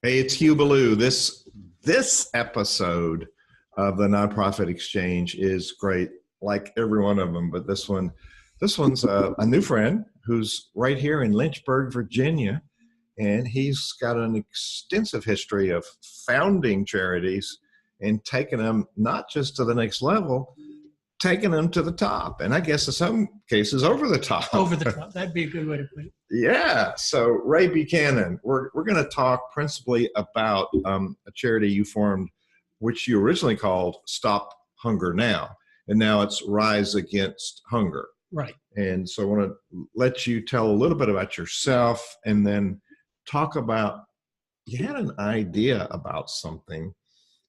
Hey, it's Hugh Ballou. This episode of the Nonprofit Exchange is great, like every one of them. But this one's a new friend who's right here in Lynchburg, Virginia, and he's got an extensive history of founding charities and taking them not just to the next level, taking them to the top, and I guess in some cases over the top. Over the top. That'd be a good way to put it. Yeah. So Ray Buchanan, we're going to talk principally about a charity you formed, which you originally called Stop Hunger Now, and now it's Rise Against Hunger. Right. And so I want to let you tell a little bit about yourself, and then talk about, you had an idea about something.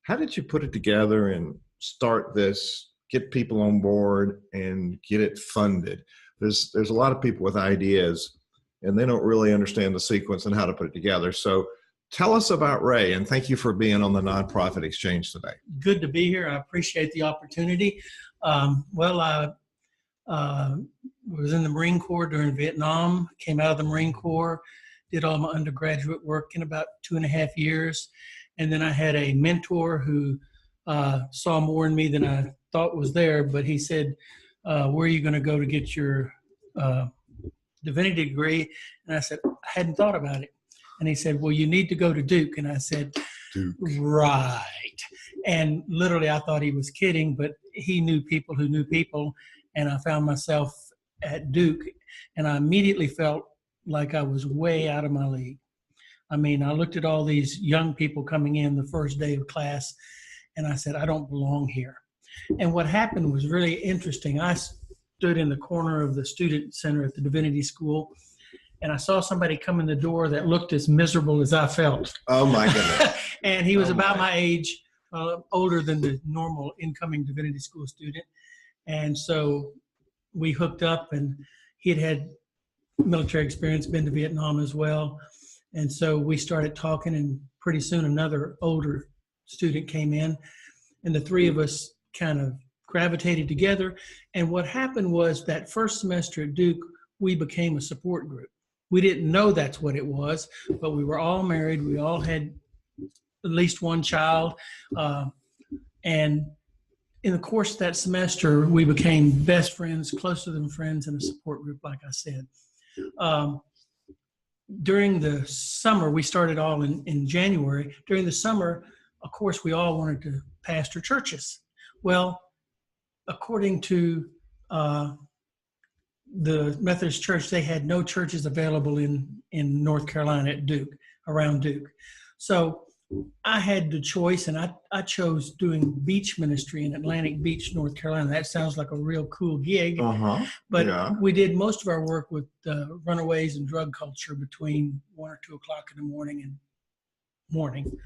How did you put it together and start this, get people on board and get it funded? There's a lot of people with ideas and they don't really understand the sequence and how to put it together. So tell us about Ray, and thank you for being on the Nonprofit Exchange today. Good to be here. I appreciate the opportunity. I was in the Marine Corps during Vietnam, came out of the Marine Corps, did all my undergraduate work in about 2.5 years. And then I had a mentor who saw more in me than I thought was there, but he said, where are you going to go to get your divinity degree? And I said, I hadn't thought about it. And he said, well, you need to go to Duke. And I said, Duke. Right. And literally I thought he was kidding, but he knew people who knew people. And I found myself at Duke, and I immediately felt like I was way out of my league. I mean, I looked at all these young people coming in the first day of class, and I said, I don't belong here. And what happened was really interesting. I stood in the corner of the student center at the Divinity School, and I saw somebody come in the door that looked as miserable as I felt. Oh, my goodness. And he was about my age, older than the normal incoming Divinity School student. And so we hooked up, and he had military experience, been to Vietnam as well. And so we started talking, and pretty soon another older student came in, and the three of us kind of gravitated together. And what happened was that first semester at Duke, we became a support group. We didn't know that's what it was, but we were all married. We all had at least one child. And in the course of that semester, we became best friends, closer than friends, in a support group, like I said. During the summer, we started all in January. During the summer, of course, we all wanted to pastor churches. Well, according to the Methodist Church, they had no churches available in North Carolina at Duke, around Duke. So I had the choice, and I chose doing beach ministry in Atlantic Beach, North Carolina. That sounds like a real cool gig. But yeah, we did most of our work with runaways and drug culture between 1 or 2 o'clock in the morning,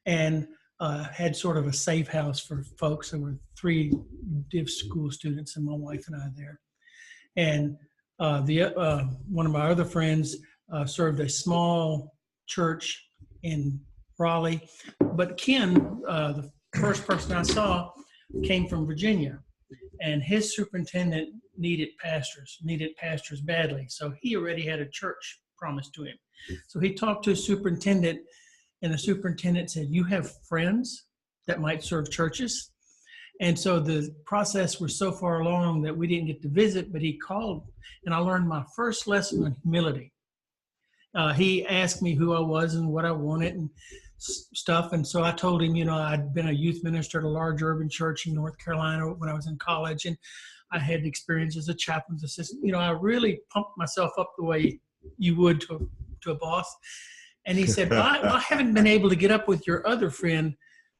and had sort of a safe house for folks. There were 3 div school students and my wife and I there. And one of my other friends served a small church in Raleigh. But Ken, the first person I saw, came from Virginia, and his superintendent needed pastors badly. So he already had a church promised to him. So he talked to his superintendent, and the superintendent said, you have friends that might serve churches? And so the process was so far along that we didn't get to visit, but he called, and I learned my first lesson on humility. He asked me who I was and what I wanted and stuff. And so I told him, I'd been a youth minister at a large urban church in North Carolina when I was in college, and I had experience as a chaplain's assistant. I really pumped myself up the way you would to a boss. And he said, well, I haven't been able to get up with your other friend.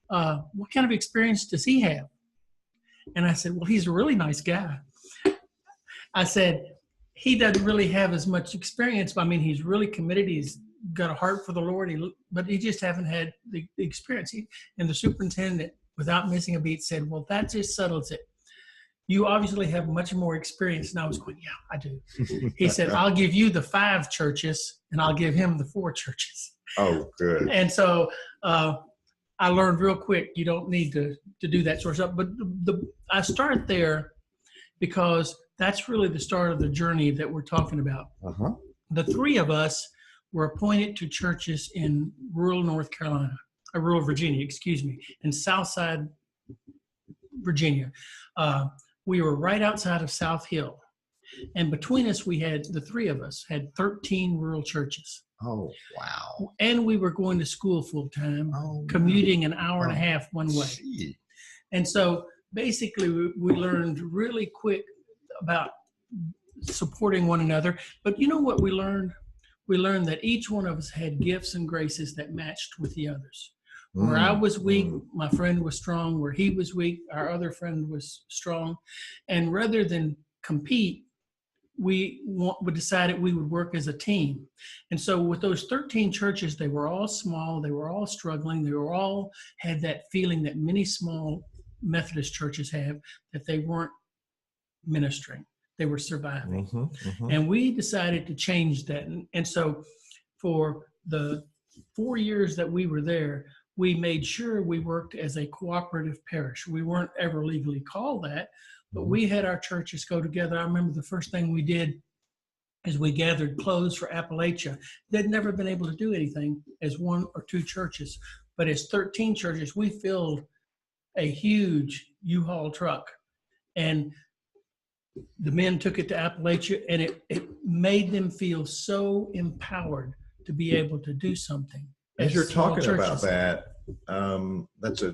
What kind of experience does he have? And I said, well, he's a really nice guy. I said, he doesn't really have as much experience. I mean, he's really committed. He's got a heart for the Lord, but he just haven't had the experience. And the superintendent, without missing a beat, said, well, that just settles it. You obviously have much more experience. And I was going, yeah, I do. He said, I'll give you the 5 churches, and I'll give him the 4 churches. Oh, good. And so I learned real quick, you don't need to do that sort of stuff. But I start there because that's really the start of the journey that we're talking about. The 3 of us were appointed to churches in rural North Carolina, rural Virginia, excuse me, in Southside Virginia. We were right outside of South Hill. And between us, the three of us had 13 rural churches. Oh, wow. And we were going to school full time, Oh, commuting an hour and a half one way. Gee. And so basically, we learned really quick about supporting one another. But you know what we learned? We learned that each one of us had gifts and graces that matched with the others. Where I was weak, my friend was strong. Where he was weak, our other friend was strong. And rather than compete, we decided we would work as a team. And so with those 13 churches, they were all small, they were all struggling, they were all had that feeling that many small Methodist churches have, that they weren't ministering, they were surviving. And we decided to change that. And so for the 4 years that we were there, we made sure we worked as a cooperative parish. We weren't ever legally called that, but we had our churches go together. I remember the first thing we did is we gathered clothes for Appalachia. They'd never been able to do anything as one or two churches, but as 13 churches, we filled a huge U-Haul truck. And the men took it to Appalachia, and it made them feel so empowered to be able to do something. As you're talking about that, that's a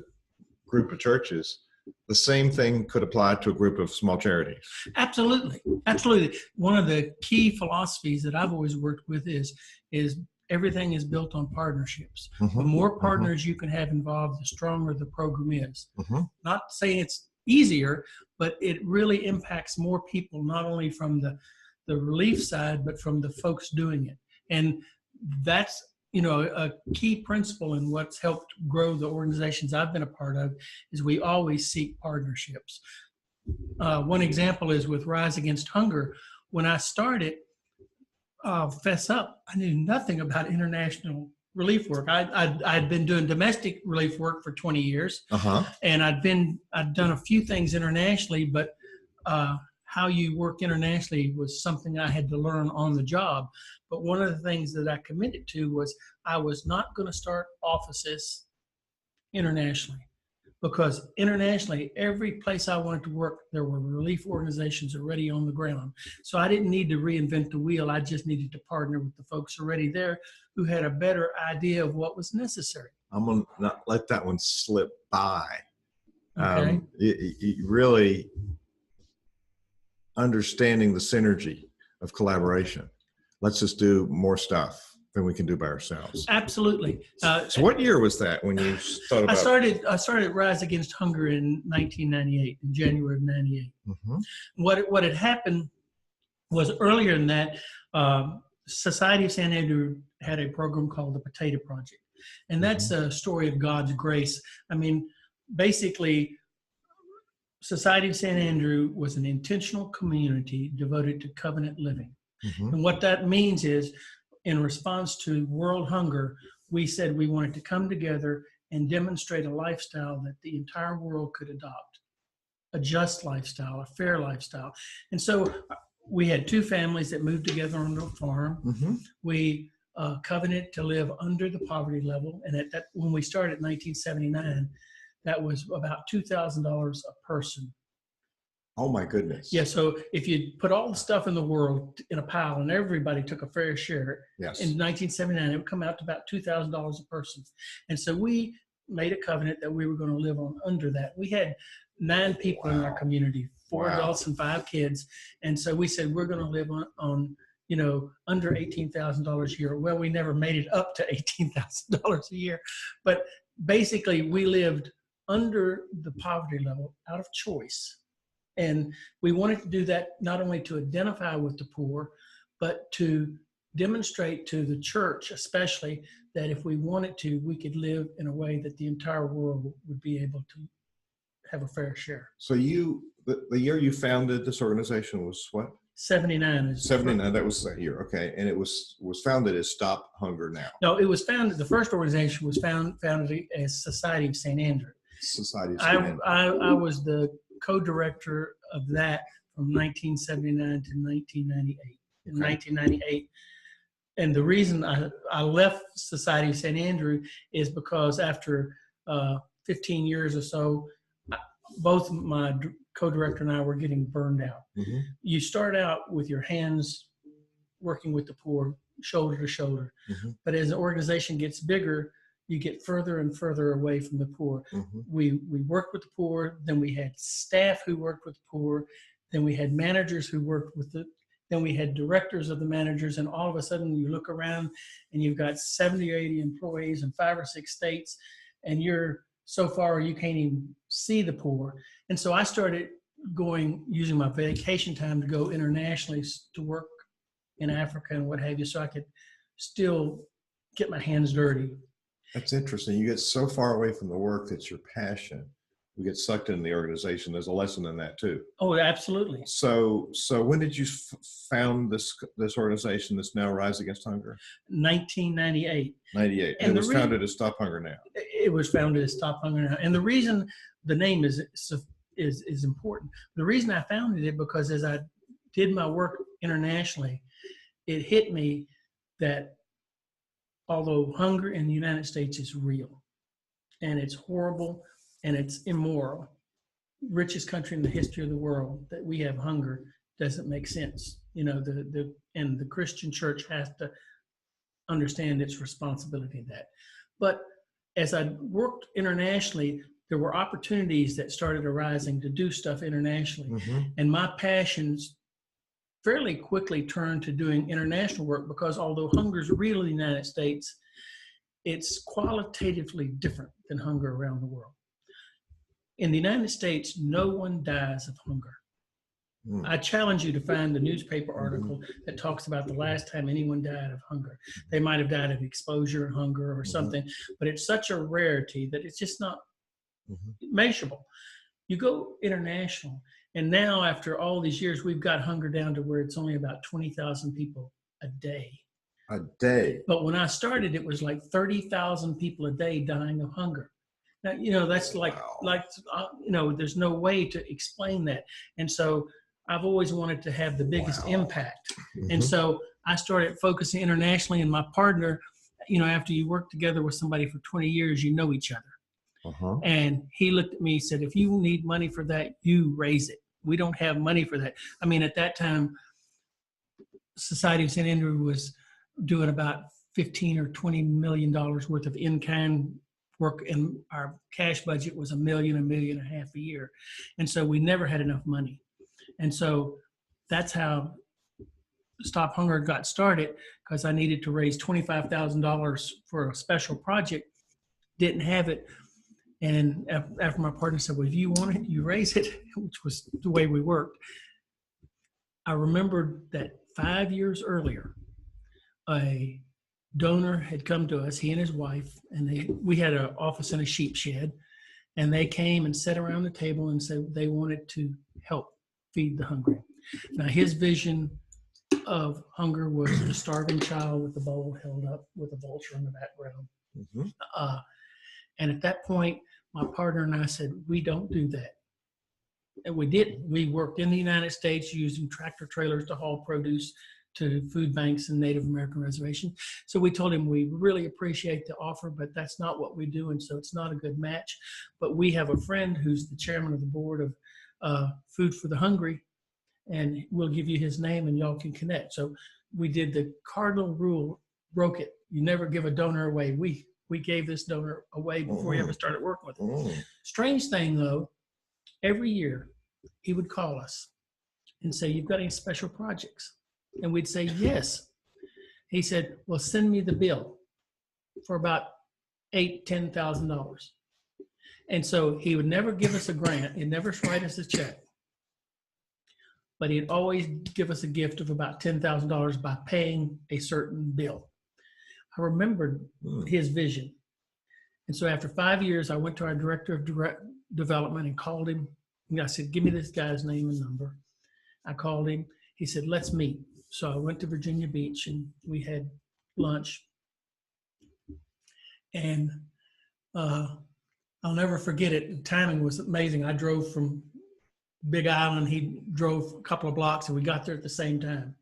group of churches. The same thing could apply to a group of small charities. Absolutely. Absolutely. One of the key philosophies that I've always worked with is everything is built on partnerships. The more partners you can have involved, the stronger the program is. Not saying it's easier, but it really impacts more people, not only from the relief side, but from the folks doing it. And that's a key principle in what's helped grow the organizations I've been a part of is we always seek partnerships. One example is with Rise Against Hunger. When I started, fess up, I knew nothing about international relief work. I'd been doing domestic relief work for 20 years, and I'd done a few things internationally, but how you work internationally was something I had to learn on the job. But one of the things that I committed to was I was not going to start offices internationally, because internationally, every place I wanted to work, there were relief organizations already on the ground. So I didn't need to reinvent the wheel. I just needed to partner with the folks already there who had a better idea of what was necessary. I'm going to not let that one slip by. Okay. You really understanding the synergy of collaboration. Let's just do more stuff than we can do by ourselves. Absolutely. So what year was that when you thought about I started Rise Against Hunger in 1998, in January of 98. What had happened was earlier than that, Society of San Andrew had a program called the Potato Project. And that's a story of God's grace. I mean, basically, Society of San Andrew was an intentional community devoted to covenant living. And what that means is, in response to world hunger, we said we wanted to come together and demonstrate a lifestyle that the entire world could adopt, a just lifestyle, a fair lifestyle. And so we had two families that moved together on a farm. We covenanted to live under the poverty level. And at that, when we started in 1979, that was about $2,000 a person. Oh my goodness. Yeah, so if you put all the stuff in the world in a pile and everybody took a fair share, in 1979, it would come out to about $2,000 a person. And so we made a covenant that we were going to live on under that. We had 9 people in our community, 4 adults and 5 kids. And so we said, we're going to live on under $18,000 a year. Well, we never made it up to $18,000 a year. But basically, we lived under the poverty level out of choice. And we wanted to do that not only to identify with the poor, but to demonstrate to the church, especially, that if we wanted to, we could live in a way that the entire world would be able to have a fair share. So the year you founded this organization was what? 79. 79, that was that year, okay. And it was founded as Stop Hunger Now. No, it was founded, the first organization was founded as Society of St. Andrew. Society of St. Andrew. I was the co-director of that from 1979 to 1998. In 1998, And the reason I left Society of St. Andrew is because after 15 years or so, both my co-director and I were getting burned out. Mm-hmm. You start out with your hands working with the poor, shoulder to shoulder. Mm-hmm. But as the organization gets bigger, you get further and further away from the poor. Mm-hmm. We worked with the poor, then we had staff who worked with the poor, then we had managers who worked with it, then we had directors of the managers, and all of a sudden you look around and you've got 70 or 80 employees in 5 or 6 states, and you're so far you can't even see the poor. And so I started using my vacation time to go internationally to work in Africa and what have you, so I could still get my hands dirty. That's interesting. You get so far away from the work that's your passion. You get sucked into the organization. There's a lesson in that too. Oh, absolutely. So when did you found this organization that's now Rise Against Hunger? 1998. 98. And it was founded as Stop Hunger Now. It was founded as Stop Hunger Now. And the reason the name is important. The reason I founded it, because as I did my work internationally, it hit me that although hunger in the United States is real and it's horrible and it's immoral, richest country in the history of the world, that we have hunger doesn't make sense. You know, and the Christian church has to understand its responsibility in that. But as I worked internationally, there were opportunities that started arising to do stuff internationally. Mm-hmm. And my passions fairly quickly turned to doing international work, because although hunger is real in the United States, it's qualitatively different than hunger around the world. In the United States, no one dies of hunger. Mm. I challenge you to find the newspaper article that talks about the last time anyone died of hunger. They might have died of exposure, hunger, or something, but it's such a rarity that it's just not measurable. You go international, and now after all these years, we've got hunger down to where it's only about 20,000 people a day. A day. But when I started, it was like 30,000 people a day dying of hunger. Now, you know, that's there's no way to explain that. And so I've always wanted to have the biggest impact. And so I started focusing internationally, and my partner, you know, after you work together with somebody for 20 years, you know each other. And he looked at me and said, if you need money for that, you raise it. We don't have money for that. I mean, at that time, Society of St. Andrew was doing about $15 or $20 million worth of in-kind work, and our cash budget was $1 million, $1.5 million a year. And so we never had enough money. And so that's how Stop Hunger got started, because I needed to raise $25,000 for a special project. Didn't have it. And after my partner said, well, if you want it, you raise it, which was the way we worked. I remembered that 5 years earlier, a donor had come to us, he and his wife, and we had an office in a sheep shed, and they came and sat around the table and said they wanted to help feed the hungry. Now, his vision of hunger was the starving child with the bowl held up with a vulture in the background. And at that point, my partner and I said, we don't do that. And we didn't. We worked in the United States using tractor trailers to haul produce to food banks and Native American reservations. So we told him we really appreciate the offer, but that's not what we do, and so it's not a good match. But we have a friend who's the chairman of the board of Food for the Hungry, and we'll give you his name and y'all can connect. So we did the cardinal rule, broke it. You never give a donor away. We gave this donor away before we ever started working with him. Strange thing though, every year he would call us and say, you've got any special projects? And we'd say, yes. He said, well, send me the bill for about $10,000. And so he would never give us a grant. He'd never write us a check. But he'd always give us a gift of about $10,000 by paying a certain bill. I remembered his vision. And so after 5 years, I went to our director of development and called him. And I said, give me this guy's name and number. I called him. He said, let's meet. So I went to Virginia Beach and we had lunch. And I'll never forget it. The timing was amazing. I drove from Big Island. He drove a couple of blocks and we got there at the same time.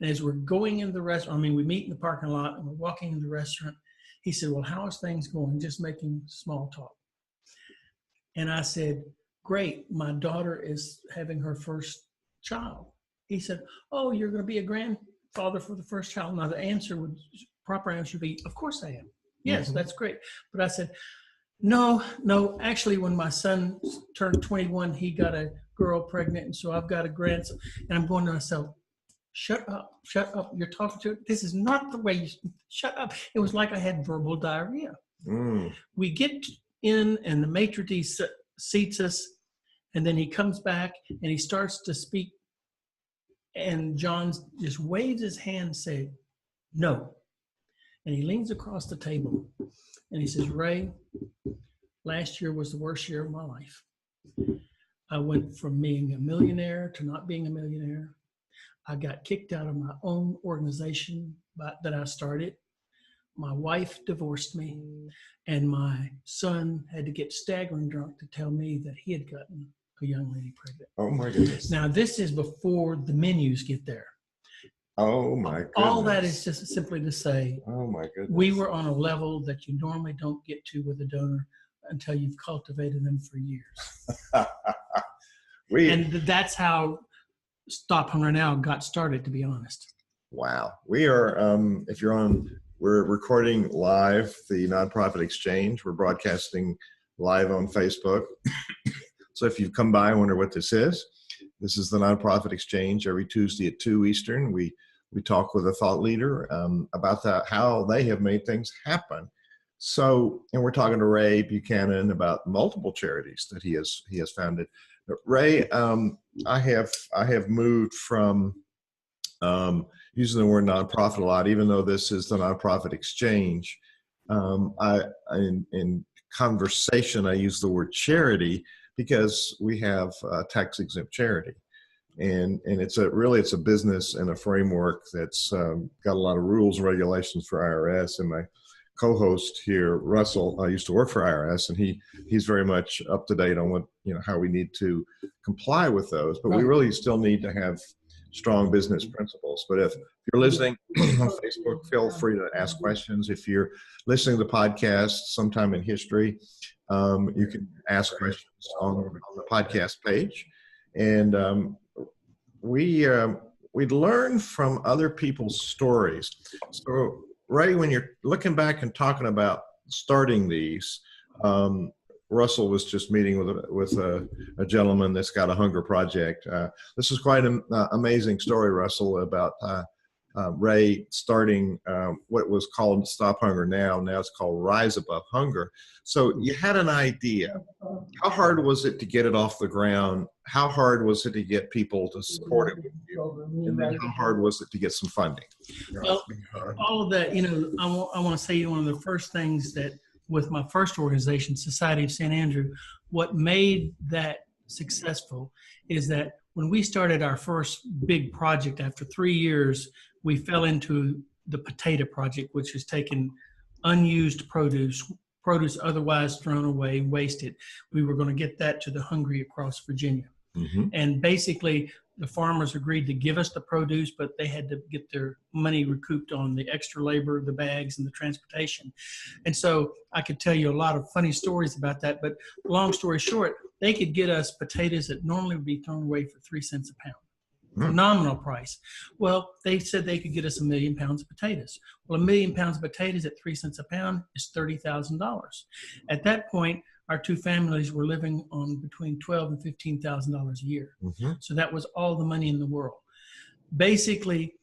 And as we're going in the restaurant, I mean, we meet in the parking lot and we're walking in the restaurant. He said, well, how is things going? Just making small talk. And I said, great. My daughter is having her first child. He said, oh, you're going to be a grandfather for the first child. Now, the proper answer would be, of course I am. Yes, that's great. But I said, no, actually, when my son turned 21, he got a girl pregnant. And so I've got a grandson. And I'm going to myself, shut up. You're talking to, this is not the way you, shut up. It was like I had verbal diarrhea. We get in and the maitre d' seats us, and then he comes back and he starts to speak, and John just waves his hand and says, no. And he leans across the table and he says, Ray, last year was the worst year of my life. I went from being a millionaire to not being a millionaire. I got kicked out of my own organization that I started. My wife divorced me, and my son had to get staggering drunk to tell me that he had gotten a young lady pregnant. Oh my goodness. Now, this is before the menus get there. Oh my goodness. All that is just simply to say, oh my goodness, we were on a level that you normally don't get to with a donor until you've cultivated them for years. And that's how Stop Hunger Now got started, to be honest. Wow. We are, if you're on, we're recording live the Nonprofit Exchange. We're broadcasting live on Facebook. So if you've come by and wonder what this is the Nonprofit Exchange. Every Tuesday at 2 Eastern, we talk with a thought leader about how they have made things happen. So, and we're talking to Ray Buchanan about multiple charities that he has founded. But Ray, I have moved from using the word nonprofit a lot, even though this is the Nonprofit Exchange. In conversation, I use the word charity because we have a tax-exempt charity. And it's a business and a framework that's got a lot of rules and regulations for IRS. And my co-host here, Russell, used to work for IRS, and he's very much up to date on how we need to comply with those. But we really still need to have strong business principles. But if you're listening on Facebook, feel free to ask questions. If you're listening to the podcast sometime in history, you can ask questions on the podcast page. And we'd learn from other people's stories. So, Ray, when you're looking back and talking about starting these, Russell was just meeting with a gentleman that's got a hunger project. This is quite an amazing story, Russell, about Ray starting what was called Stop Hunger Now. Now it's called Rise Above Hunger. So you had an idea. How hard was it to get it off the ground? How hard was it to get people to support it with you? And then how hard was it to get some funding? Well, all of that, I want to say one of the first things that with my first organization, Society of St. Andrew, what made that successful is that when we started our first big project after 3 years, we fell into the potato project, which is taking unused produce otherwise thrown away, wasted. We were going to get that to the hungry across Virginia. Mm-hmm. And basically, the farmers agreed to give us the produce, but they had to get their money recouped on the extra labor, the bags, and the transportation. And so I could tell you a lot of funny stories about that, but long story short, they could get us potatoes that normally would be thrown away for 3 cents a pound. Phenomenal price. Well, they said they could get us 1 million pounds of potatoes. Well, 1 million pounds of potatoes at 3 cents a pound is $30,000. At that point, our two families were living on between $12,000 and $15,000 a year. Mm-hmm. So that was all the money in the world. Basically,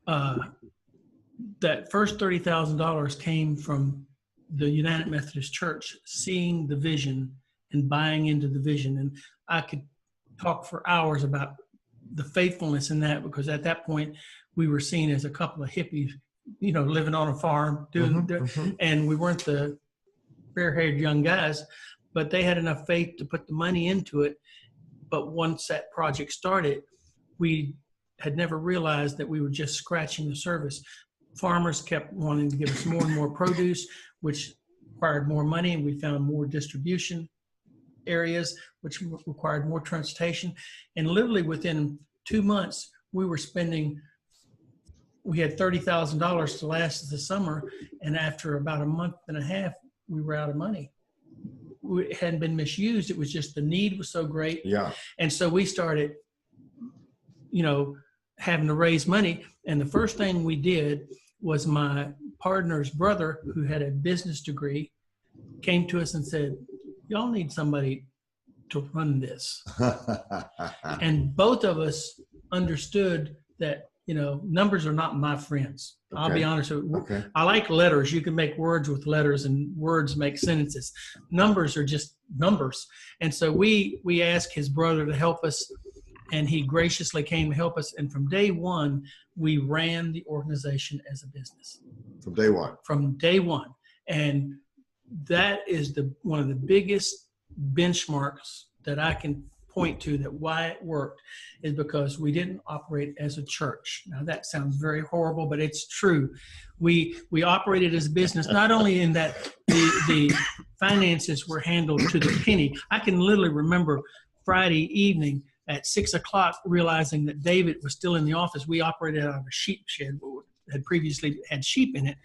that first $30,000 came from the United Methodist Church seeing the vision and buying into the vision. And I could talk for hours about the faithfulness in that, because at that point we were seen as a couple of hippies, living on a farm, and we weren't the fair-haired young guys, but they had enough faith to put the money into it. But once that project started, we had never realized that we were just scratching the surface. Farmers kept wanting to give us more and more produce, which required more money, and we found more distribution areas, which required more transportation. And literally within 2 months, we were spending we had $30,000 to last us the summer. And after about a month and a half, we were out of money. It hadn't been misused. It was just the need was so great. Yeah. And so we started, having to raise money. And the first thing we did was my partner's brother, who had a business degree, came to us and said, y'all need somebody to run this. And both of us understood that, numbers are not my friends. Okay. I'll be honest with you. Okay. I like letters. You can make words with letters, and words make sentences. Numbers are just numbers. And so we asked his brother to help us, and he graciously came to help us. And from day one, we ran the organization as a business. From day one. From day one. And that is one of the biggest benchmarks that I can point to, that why it worked is because we didn't operate as a church. Now that sounds very horrible, but it's true. We operated as a business, not only in that the finances were handled to the penny. I can literally remember Friday evening at 6 o'clock realizing that David was still in the office. We operated out of a sheep shed, had previously had sheep in it.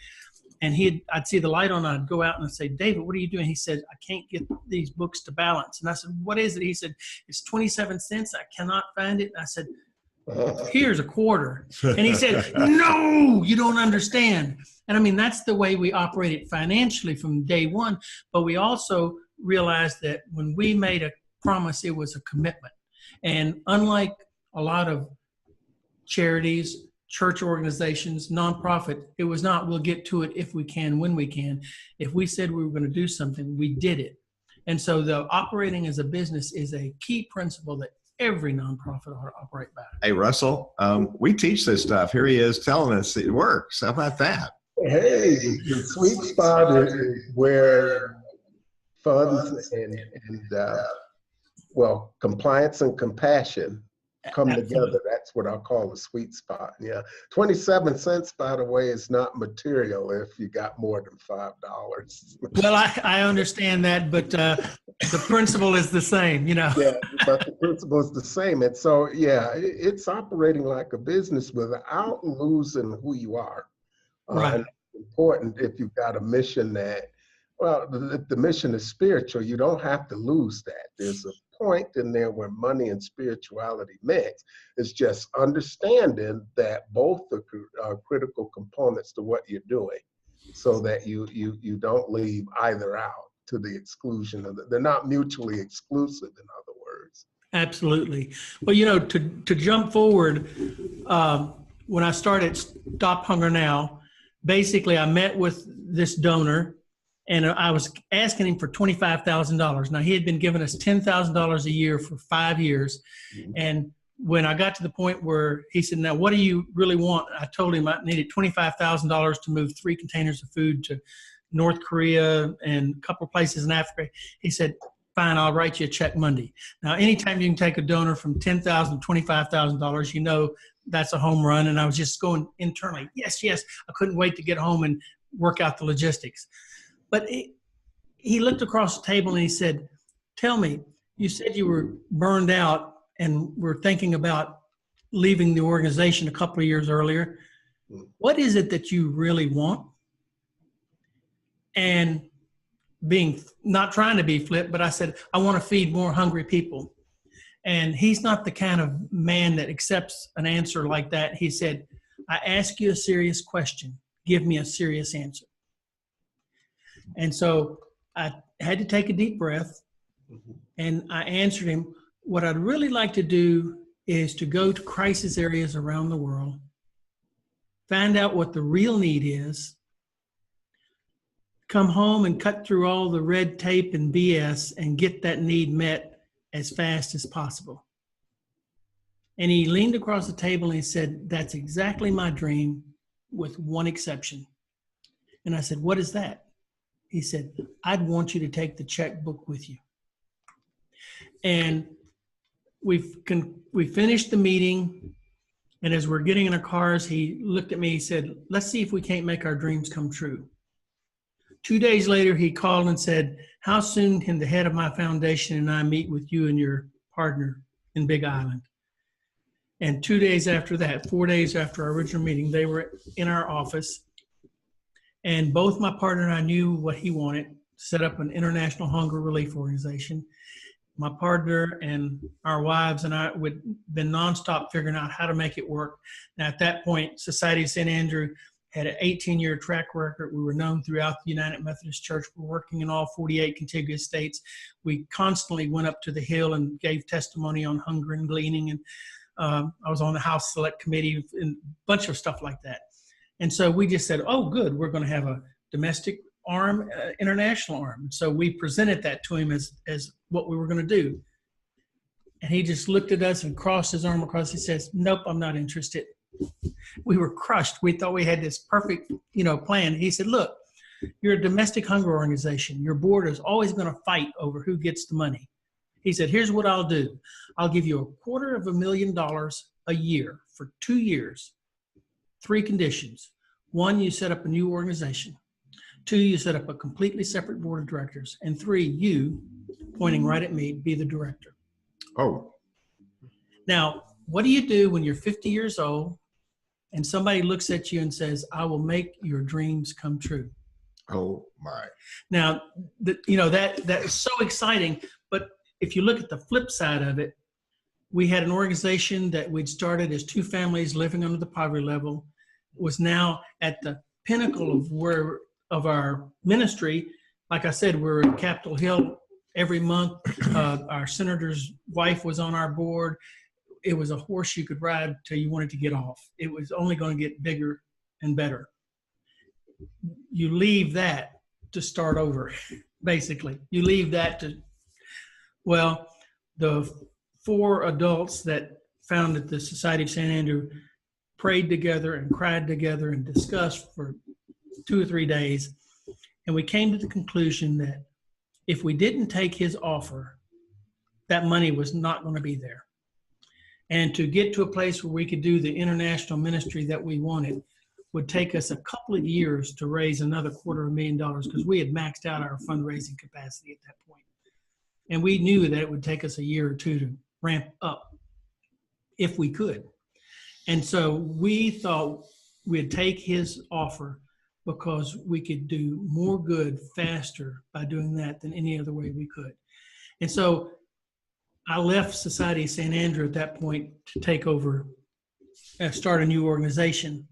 And I'd see the light on, I'd go out and I'd say, David, what are you doing? He said, I can't get these books to balance. And I said, what is it? He said, it's 27 cents. I cannot find it. And I said, here's a quarter. And he said, no, you don't understand. And I mean, that's the way we operated financially from day one. But we also realized that when we made a promise, it was a commitment. And unlike a lot of charities, church organizations, nonprofit, it was not, we'll get to it if we can, when we can. If we said we were going to do something, we did it. And so the operating as a business is a key principle that every nonprofit ought to operate by. Hey, Russell, we teach this stuff. Here he is telling us it works. How about that? Hey, the sweet spot is where funds and compliance and compassion come together. That's what I'll call the sweet spot. Yeah. 27 cents, by the way, is not material if you got more than $5. Well, I understand that, but the principle is the same, Yeah, but the principle is the same. And so, yeah, it's operating like a business without losing who you are. Right. And it's important if you've got a mission that, well, if the mission is spiritual, you don't have to lose that. There's a point in there where money and spirituality mix. It's just understanding that both are critical components to what you're doing, so that you don't leave either out to the exclusion of they're not mutually exclusive, in other words. Absolutely. Well, to jump forward, when I started Stop Hunger Now, basically I met with this donor, and I was asking him for $25,000. Now, he had been giving us $10,000 a year for 5 years. Mm-hmm. And when I got to the point where he said, now, what do you really want? I told him I needed $25,000 to move 3 containers of food to North Korea and a couple of places in Africa. He said, fine, I'll write you a check Monday. Now, anytime you can take a donor from $10,000 to $25,000, that's a home run. And I was just going internally, yes. I couldn't wait to get home and work out the logistics. But he looked across the table and he said, tell me, you said you were burned out and were thinking about leaving the organization a couple of years earlier. What is it that you really want? And not trying to be flip, but I said, I want to feed more hungry people. And he's not the kind of man that accepts an answer like that. He said, I ask you a serious question. Give me a serious answer. And so I had to take a deep breath, and I answered him, what I'd really like to do is to go to crisis areas around the world, find out what the real need is, come home and cut through all the red tape and BS and get that need met as fast as possible. And he leaned across the table and he said, that's exactly my dream, with one exception. And I said, what is that? He said, I'd want you to take the checkbook with you. And we finished the meeting, and as we're getting in our cars, he looked at me, he said, let's see if we can't make our dreams come true. 2 days later, he called and said, how soon can the head of my foundation and I meet with you and your partner in Big Island? And 2 days after that, 4 days after our original meeting, they were in our office. And both my partner and I knew what he wanted, set up an international hunger relief organization. My partner and our wives and I would been nonstop figuring out how to make it work. Now, at that point, Society of St. Andrew had an 18-year track record. We were known throughout the United Methodist Church. We're working in all 48 contiguous states. We constantly went up to the Hill and gave testimony on hunger and gleaning. And I was on the House Select Committee and a bunch of stuff like that. And so we just said, oh, good, we're going to have a domestic arm, international arm. So we presented that to him as what we were going to do. And he just looked at us and crossed his arm across. He says, nope, I'm not interested. We were crushed. We thought we had this perfect, plan. He said, look, you're a domestic hunger organization. Your board is always going to fight over who gets the money. He said, here's what I'll do. I'll give you $250,000 a year for 2 years. 3 conditions. 1, you set up a new organization. 2, you set up a completely separate board of directors. And 3, you, pointing right at me, be the director. Oh. Now, what do you do when you're 50 years old and somebody looks at you and says, I will make your dreams come true? Oh, my. Now, that is so exciting. But if you look at the flip side of it, we had an organization that we'd started as 2 families living under the poverty level, was now at the pinnacle of our ministry. Like I said, we're at Capitol Hill every month. Our senator's wife was on our board. It was a horse you could ride till you wanted to get off. It was only going to get bigger and better. You leave that to start over, basically. You leave that to, the 4 adults that founded the Society of St. Andrew prayed together and cried together and discussed for 2 or 3 days. And we came to the conclusion that if we didn't take his offer, that money was not going to be there. And to get to a place where we could do the international ministry that we wanted would take us a couple of years to raise another $250,000 because we had maxed out our fundraising capacity at that point. And we knew that it would take us a year or 2 to ramp up if we could. And so we thought we'd take his offer because we could do more good faster by doing that than any other way we could. And so I left Society of St. Andrew at that point to take over, start a new organization.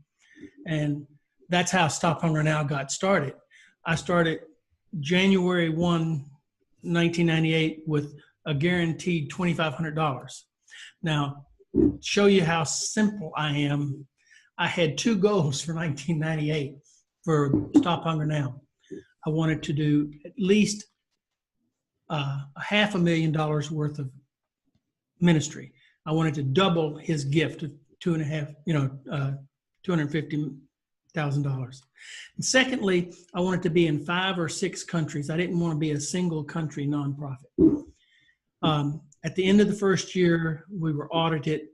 And that's how Stop Hunger Now got started. I started January 1, 1998 with a guaranteed $2,500. Now, to show you how simple I am, I had 2 goals for 1998 for Stop Hunger Now. I wanted to do at least $500,000 worth of ministry. I wanted to double his gift of $250,000. And secondly, I wanted to be in 5 or 6 countries. I didn't want to be a single country nonprofit. At the end of the first year, we were audited,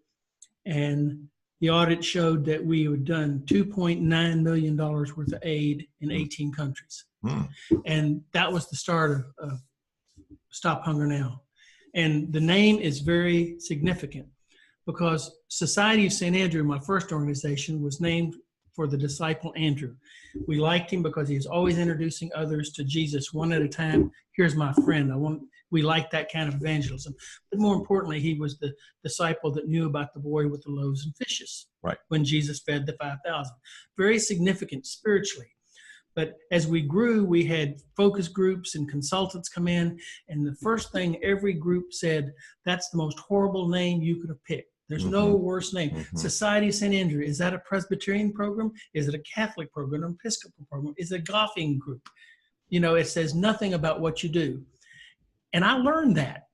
and the audit showed that we had done $2.9 million worth of aid in 18 countries. And that was the start of Stop Hunger Now. And the name is very significant because Society of St. Andrew, my first organization, was named for the disciple Andrew. We liked him because he was always introducing others to Jesus one at a time. Here's my friend. We liked that kind of evangelism. But more importantly, he was the disciple that knew about the boy with the loaves and fishes, right, when Jesus fed the 5,000. Very significant spiritually. But as we grew, we had focus groups and consultants come in. And the first thing every group said, that's the most horrible name you could have picked. There's no worse name. Society of St. Andrew, is that a Presbyterian program? Is it a Catholic program, an Episcopal program? Is it a golfing group? It says nothing about what you do. And I learned that.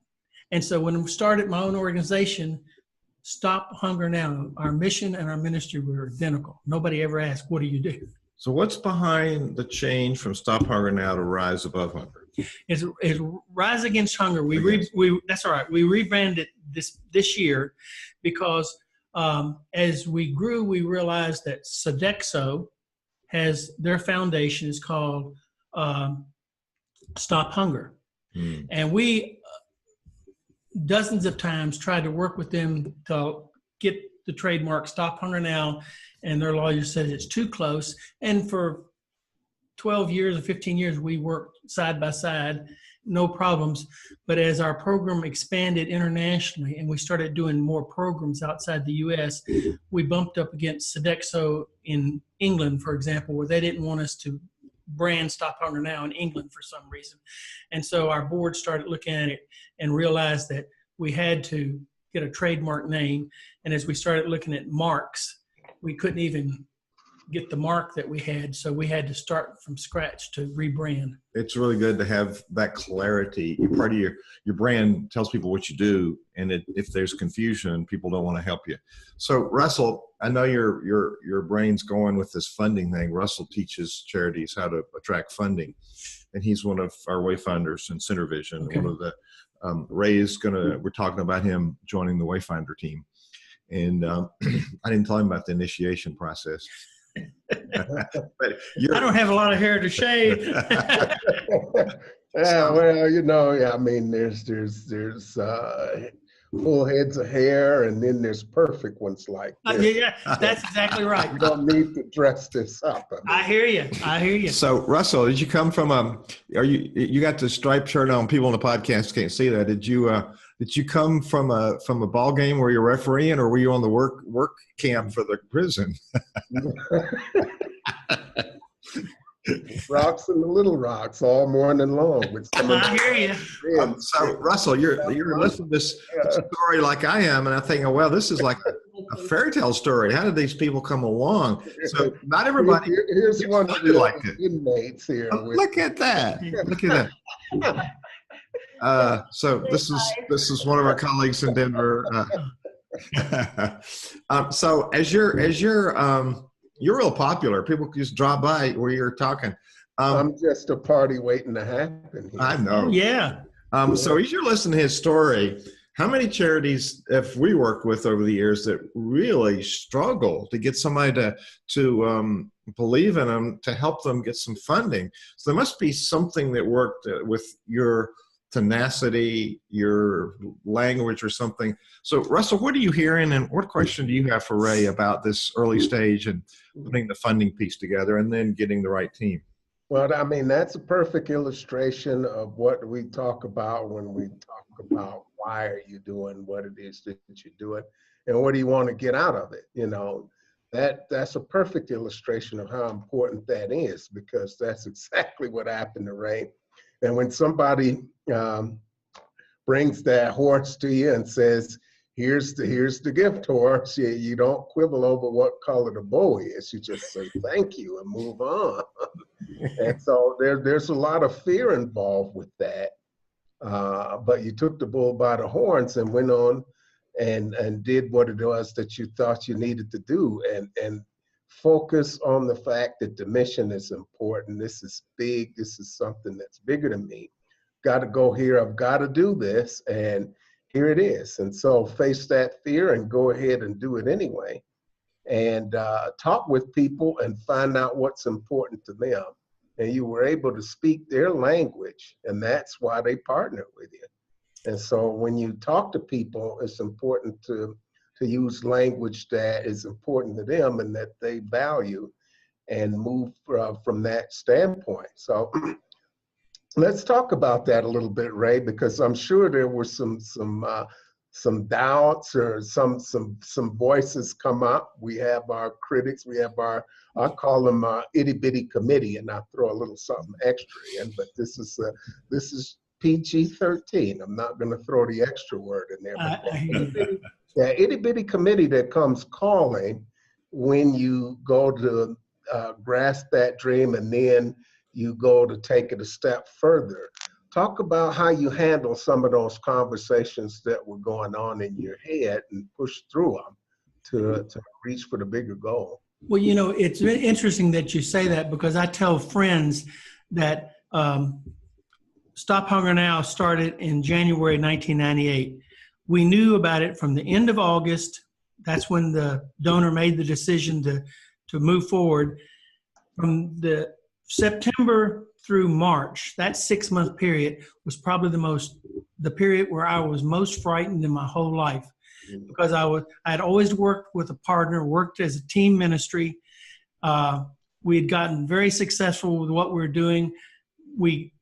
And so when I started my own organization, Stop Hunger Now, our mission and our ministry were identical. Nobody ever asked, what do you do? So what's behind the change from Stop Hunger Now to Rise Above Hunger? It's Rise Against Hunger. That's all right. We rebranded this year because as we grew, we realized that Sodexo has their foundation is called Stop Hunger. And we dozens of times tried to work with them to get the trademark Stop Hunger Now, and their lawyer said it's too close. And for 12 years or 15 years, we worked side by side, no problems. But as our program expanded internationally and we started doing more programs outside the U.S., we bumped up against Sodexo in England, for example, where they didn't want us to brand Stop Hunger Now in England for some reason. And so our board started looking at it and realized that we had to get a trademark name. And as we started looking at marks, we couldn't even get the mark that we had. So we had to start from scratch to rebrand. It's really good to have that clarity. Part of your brand tells people what you do, and if there's confusion, people don't want to help you. So Russell, I know your brain's going with this funding thing. Russell teaches charities how to attract funding, and he's one of our Wayfinders in Center Vision. Okay. One of the we're talking about him joining the Wayfinder team, and I didn't tell him about the initiation process. But I don't have a lot of hair to shave. Yeah, well, I mean, there's full heads of hair, and then there's perfect ones like this. Yeah, that's exactly right. You don't need to dress this up. I hear you. So, Russell, did you come from you got the striped shirt on? People on the podcast can't see that. Did you come from a ball game where you're refereeing, or were you on the work camp for the prison? Rocks and the Little Rocks all morning long. I hear you. So Russell, you're listening to this story like I am, and I'm thinking, well, this is like a fairy tale story. How did these people come along? So not everybody. Here's one of the like inmates here. Look at that. Look at that. So this is one of our colleagues in Denver. So as you're real popular. People just drop by where you're talking. I'm just a party waiting to happen here. I know. Yeah. So as you're listening to his story, how many charities have we worked with over the years that really struggle to get somebody to believe in them, to help them get some funding? So there must be something that worked with your tenacity, your language or something. So Russell, what are you hearing, and what question do you have for Ray about this early stage and putting the funding piece together and then getting the right team? Well, I mean, that's a perfect illustration of what we talk about when we talk about why are you doing what it is that you're doing and what do you want to get out of it. That's a perfect illustration of how important that is, because that's exactly what happened to Ray. And when somebody brings that horse to you and says, here's the gift horse, you don't quibble over what color the bow is. You just say thank you and move on. And so there's a lot of fear involved with that. But you took the bull by the horns and went on and did what it was that you thought you needed to do, and focus on the fact that the mission is important. This is big. This is something that's bigger than me. Got to go here. I've got to do this. And here it is. And so face that fear and go ahead and do it anyway. And talk with people and find out what's important to them. And you were able to speak their language. And that's why they partnered with you. And so when you talk to people, it's important to use language that is important to them and that they value, and move from that standpoint. So let's talk about that a little bit, Ray, because I'm sure there were some doubts or some voices come up. We have our critics, we have I call them itty bitty committee, and I throw a little something extra in, but this is PG-13. I'm not going to throw the extra word in there. Yeah, itty bitty committee that comes calling when you go to grasp that dream and then you go to take it a step further. Talk about how you handle some of those conversations that were going on in your head and push through them to reach for the bigger goal. Well, it's interesting that you say that, because I tell friends that Stop Hunger Now started in January 1998. We knew about it from the end of August. That's when the donor made the decision to move forward. From the September through March, that 6-month period was probably the period where I was most frightened in my whole life. because I had always worked with a partner, worked as a team ministry. We had gotten very successful with what we were doing. We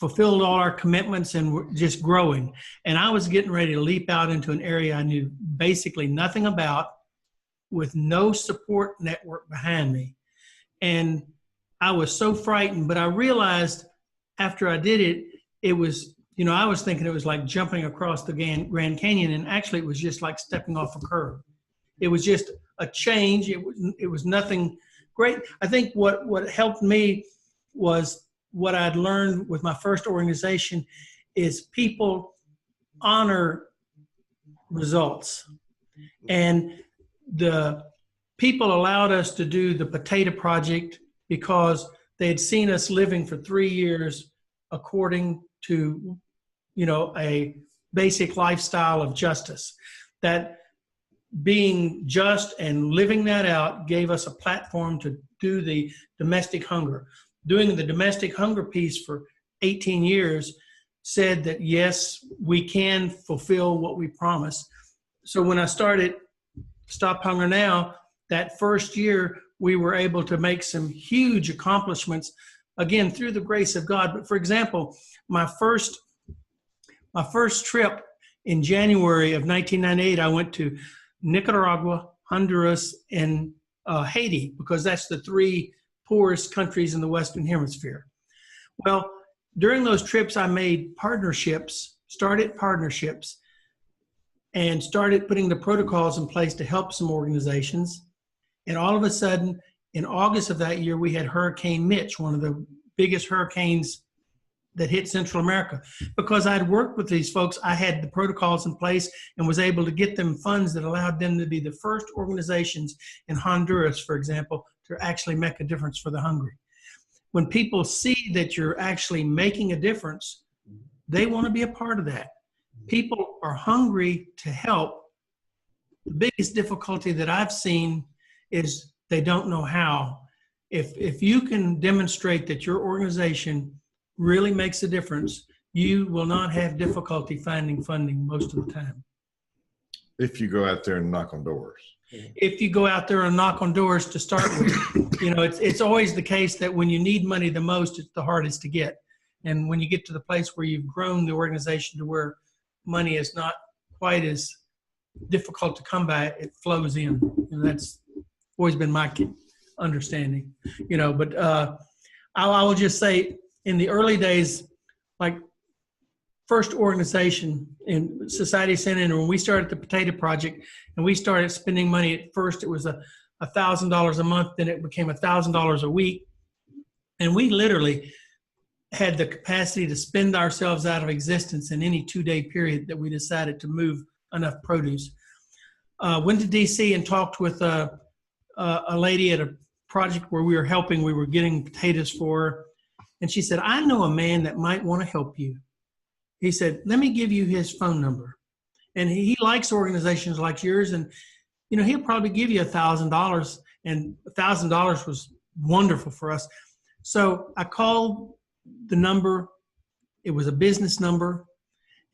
fulfilled all our commitments and were just growing. And I was getting ready to leap out into an area I knew basically nothing about, with no support network behind me. And I was so frightened, but I realized after I did it, it was, I was thinking it was like jumping across the Grand Canyon, and actually it was just like stepping off a curb. It was just a change. It was nothing great. I think what helped me was what I'd learned with my first organization is people honor results. And the people allowed us to do the potato project because they had seen us living for 3 years according to, a basic lifestyle of justice. That being just and living that out gave us a platform to do the domestic hunger. Doing the domestic hunger piece for 18 years said that, yes, we can fulfill what we promised. So when I started Stop Hunger Now, that first year, we were able to make some huge accomplishments, again, through the grace of God. But for example, my first trip in January of 1998, I went to Nicaragua, Honduras, and Haiti, because that's the 3 poorest countries in the Western Hemisphere. Well, during those trips, I made started partnerships, and started putting the protocols in place to help some organizations. And all of a sudden, in August of that year, we had Hurricane Mitch, one of the biggest hurricanes that hit Central America. Because I'd worked with these folks, I had the protocols in place and was able to get them funds that allowed them to be the first organizations in Honduras, for example, to actually make a difference for the hungry. When people see that you're actually making a difference, they want to be a part of that. People are hungry to help. The biggest difficulty that I've seen is they don't know how. If you can demonstrate that your organization really makes a difference, you will not have difficulty finding funding most of the time. If you go out there and knock on doors. If you go out there and knock on doors to start with, it's always the case that when you need money the most, it's the hardest to get. And when you get to the place where you've grown the organization to where money is not quite as difficult to come by, it flows in. And that's always been my understanding, but I will just say in the early days, like first organization in Society Center, and when we started the Potato Project and we started spending money, at first it was $1,000 a month, then it became $1,000 a week. And we literally had the capacity to spend ourselves out of existence in any 2-day period that we decided to move enough produce. Went to DC and talked with a lady at a project where we were getting potatoes for her. And she said, I know a man that might want to help you. He said, let me give you his phone number. And he likes organizations like yours. And, he'll probably give you $1,000. And $1,000 was wonderful for us. So I called the number. It was a business number.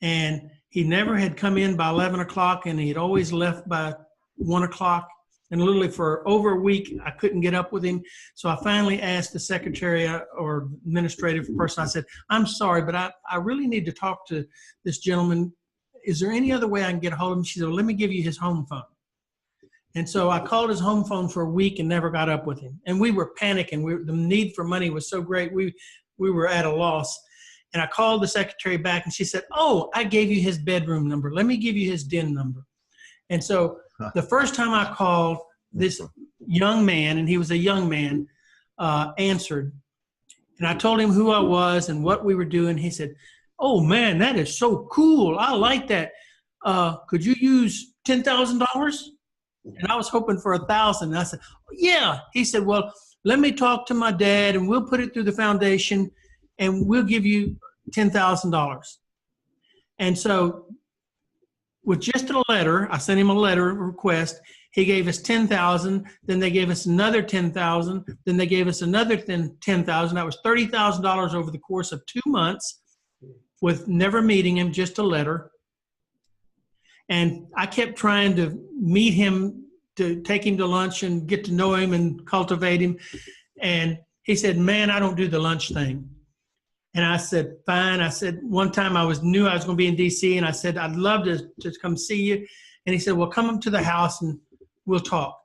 And he never had come in by 11 o'clock, and he had always left by 1 o'clock. And literally for over a week, I couldn't get up with him. So I finally asked the secretary or administrative person, I said, I'm sorry, but I really need to talk to this gentleman. Is there any other way I can get a hold of him? She said, well, let me give you his home phone. And so I called his home phone for a week and never got up with him. And we were panicking. The need for money was so great. We were at a loss. And I called the secretary back, and she said, oh, I gave you his bedroom number. Let me give you his den number. And so the first time I called, this young man, and he was a young man, answered. And I told him who I was and what we were doing. He said, oh, man, that is so cool. I like that. Could you use $10,000? And I was hoping for 1,000. And I said, yeah. He said, well, let me talk to my dad, and we'll put it through the foundation, and we'll give you $10,000. And so with just a letter, I sent him a letter request. He gave us $10,000. Then they gave us another $10,000. Then they gave us another $10,000. That was $30,000 over the course of 2 months with never meeting him, just a letter. And I kept trying to meet him, to take him to lunch and get to know him and cultivate him. And he said, man, I don't do the lunch thing. And I said, fine. I said, one time knew I was going to be in DC, and I said, I'd love to come see you. And he said, well, come up to the house and we'll talk.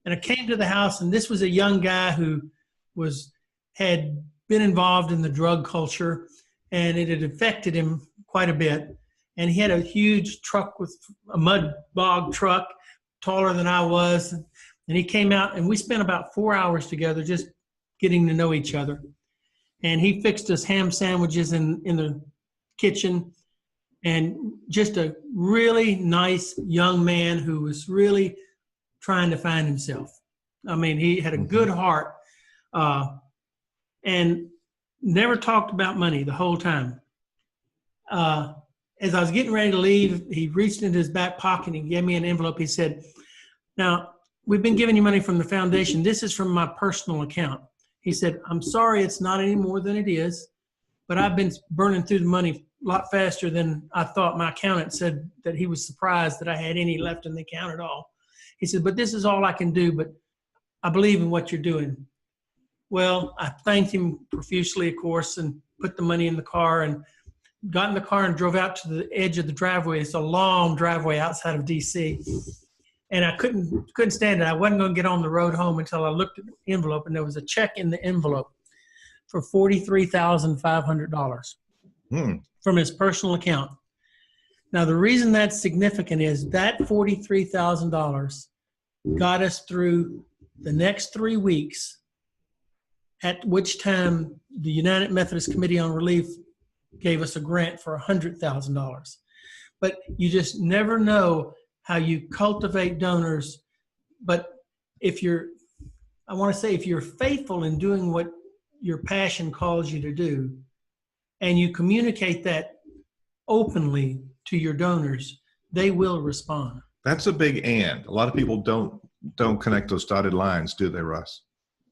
And I came to the house, and this was a young guy who had been involved in the drug culture, and it had affected him quite a bit. And he had a huge truck, with a mud bog truck, taller than I was. And he came out, and we spent about 4 hours together just getting to know each other. And he fixed us ham sandwiches in the kitchen, and just a really nice young man who was really trying to find himself. I mean, he had a good heart, and never talked about money the whole time. As I was getting ready to leave, he reached into his back pocket and he gave me an envelope. He said, now, we've been giving you money from the foundation. This is from my personal account. He said, I'm sorry it's not any more than it is, but I've been burning through the money a lot faster than I thought. My accountant said that he was surprised that I had any left in the account at all. He said, but this is all I can do, but I believe in what you're doing. Well, I thanked him profusely, of course, and put the money in the car and got in the car and drove out to the edge of the driveway. It's a long driveway outside of DC. And I couldn't stand it. I wasn't going to get on the road home until I looked at the envelope, and there was a check in the envelope for $43,500 from his personal account. Now, the reason that's significant is that $43,000 got us through the next 3 weeks, at which time the United Methodist Committee on Relief gave us a grant for $100,000. But you just never know how you cultivate donors. But if you're faithful in doing what your passion calls you to do, and you communicate that openly to your donors, they will respond. That's a big and. A lot of people don't connect those dotted lines, do they, Russ?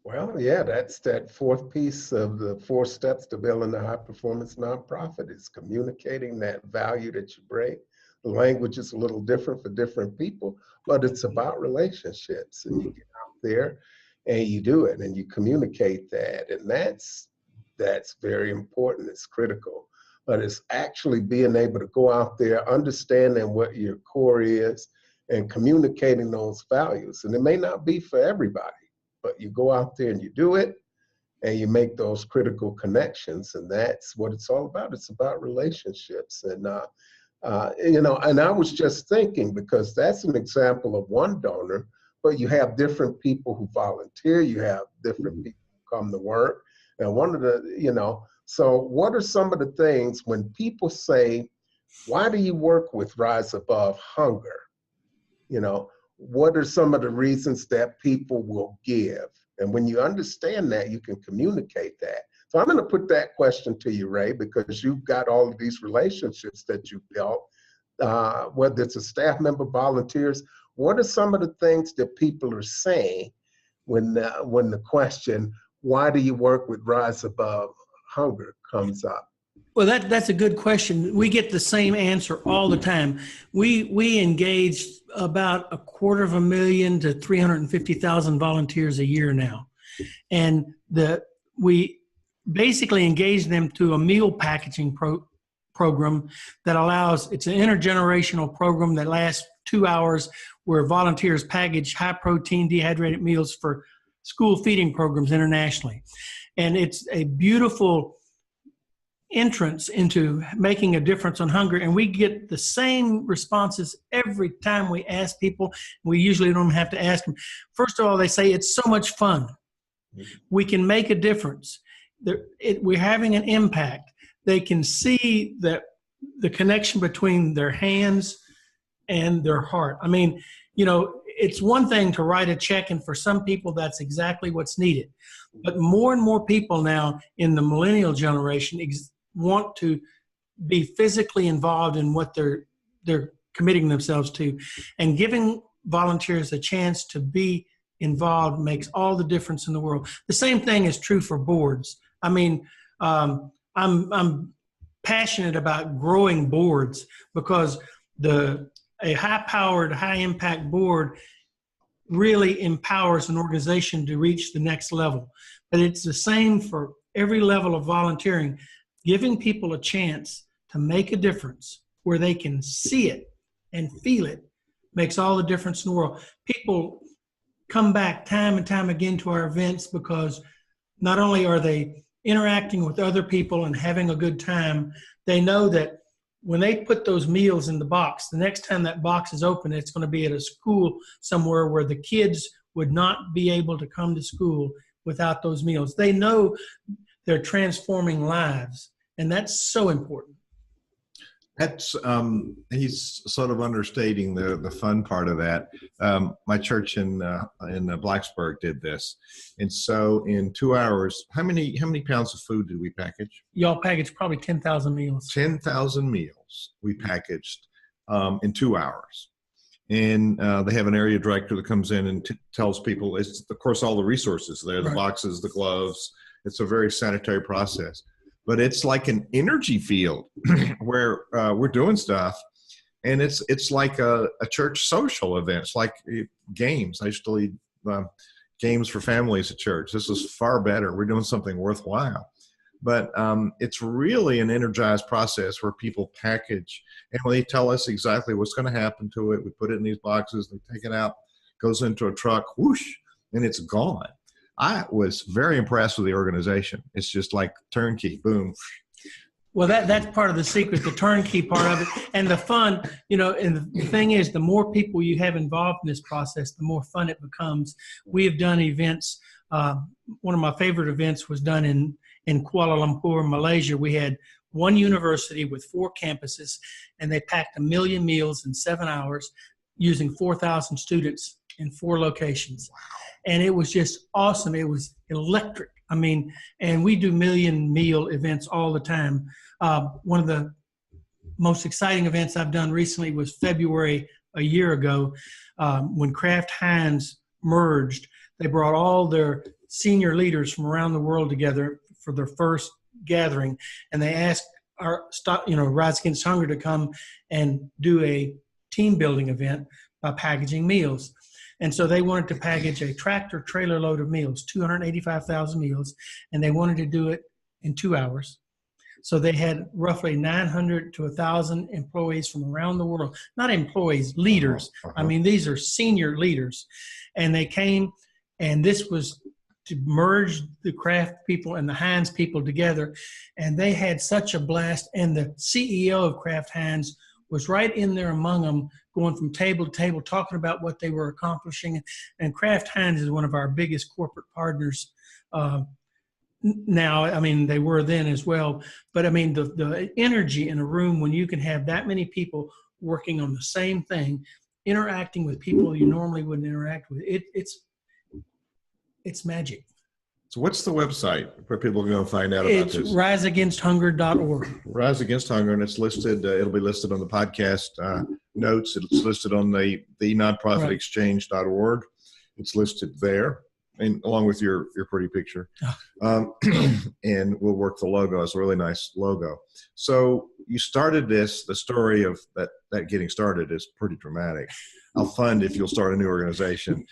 Well, yeah, that's that fourth piece of the 4 steps to building a high-performance nonprofit, is communicating that value that you bring. The language is a little different for different people, but it's about relationships, and you get out there and you do it and you communicate that, and that's very important. It's critical, but it's actually being able to go out there, understanding what your core is, and communicating those values. And it may not be for everybody, but you go out there and you do it, and you make those critical connections, and that's what it's all about. It's about relationships. And and I was just thinking, because that's an example of one donor, but you have different people who volunteer, you have different people who come to work. And one of the, so what are some of the things when people say, why do you work with Rise Above Hunger? What are some of the reasons that people will give? And when you understand that, you can communicate that. So I'm going to put that question to you, Ray, because you've got all of these relationships that you built, whether it's a staff member, volunteers. What are some of the things that people are saying when the question, why do you work with Rise Above Hunger, comes up? Well, that's a good question. We get the same answer all the time. We engage about 250,000 to 350,000 volunteers a year now. And we basically engage them through a meal packaging program that allows, it's an intergenerational program that lasts 2 hours, where volunteers package high protein dehydrated meals for school feeding programs internationally. And it's a beautiful entrance into making a difference on hunger. And we get the same responses every time we ask people. We usually don't have to ask them. First of all, they say it's so much fun. We can make a difference. We're having an impact. They can see the connection between their hands and their heart. I mean, it's one thing to write a check, and for some people that's exactly what's needed. But more and more people now in the millennial generation want to be physically involved in what they're committing themselves to, and giving volunteers a chance to be involved makes all the difference in the world. The same thing is true for boards. I mean, I'm passionate about growing boards, because a high-powered, high-impact board really empowers an organization to reach the next level. But it's the same for every level of volunteering, giving people a chance to make a difference where they can see it and feel it makes all the difference in the world. People come back time and time again to our events because not only are they interacting with other people and having a good time, they know that when they put those meals in the box, the next time that box is open, it's going to be at a school somewhere where the kids would not be able to come to school without those meals. They know they're transforming lives, and that's so important. That's he's sort of understating the fun part of that. My church in Blacksburg did this, and so in 2 hours, how many pounds of food did we package? Y'all packaged probably 10,000 meals. 10,000 meals we packaged in 2 hours, and they have an area director that comes in and tells people. It's of course all the resources there, the Right. boxes, the gloves. It's a very sanitary process. But it's like an energy field where we're doing stuff, and it's like a church social event. It's like games. I used to lead games for families at church. This is far better. We're doing something worthwhile. But it's really an energized process where people package, and they tell us exactly what's going to happen to it. We put it in these boxes, they take it out, goes into a truck, whoosh, and it's gone. I was very impressed with the organization. It's just like turnkey, boom. Well, that's part of the secret, the turnkey part of it, and the fun. And the thing is, the more people you have involved in this process, the more fun it becomes. We have done events. One of my favorite events was done in Kuala Lumpur, Malaysia. We had one university with 4 campuses, and they packed 1 million meals in 7 hours using 4,000 students in 4 locations. And it was just awesome. It was electric. I mean, and we do million meal events all the time. One of the most exciting events I've done recently was February a year ago when Kraft Heinz merged. They brought all their senior leaders from around the world together for their first gathering, and they asked our Rise Against Hunger to come and do a team building event by packaging meals. And so they wanted to package a tractor trailer load of meals, 285,000 meals, and they wanted to do it in 2 hours. So they had roughly 900 to 1,000 employees from around the world, not employees, leaders. I mean, these are senior leaders. And they came, and this was to merge the Kraft people and the Heinz people together. And they had such a blast. And the CEO of Kraft Heinz was right in there among them, going from table to table, talking about what they were accomplishing. And Kraft Heinz is one of our biggest corporate partners now. I mean, they were then as well. But I mean, the energy in a room when you can have that many people working on the same thing, interacting with people you normally wouldn't interact with, it's magic. So what's the website where people can go find out about this? It's riseagainsthunger.org. Rise Against Hunger, and it's listed. It'll be listed on the podcast notes. It's listed on the nonprofitexchange.org. It's listed there, and along with your pretty picture. And we'll work the logo. It's a really nice logo. So you started this. The story of that getting started is pretty dramatic. I'll fund if you'll start a new organization.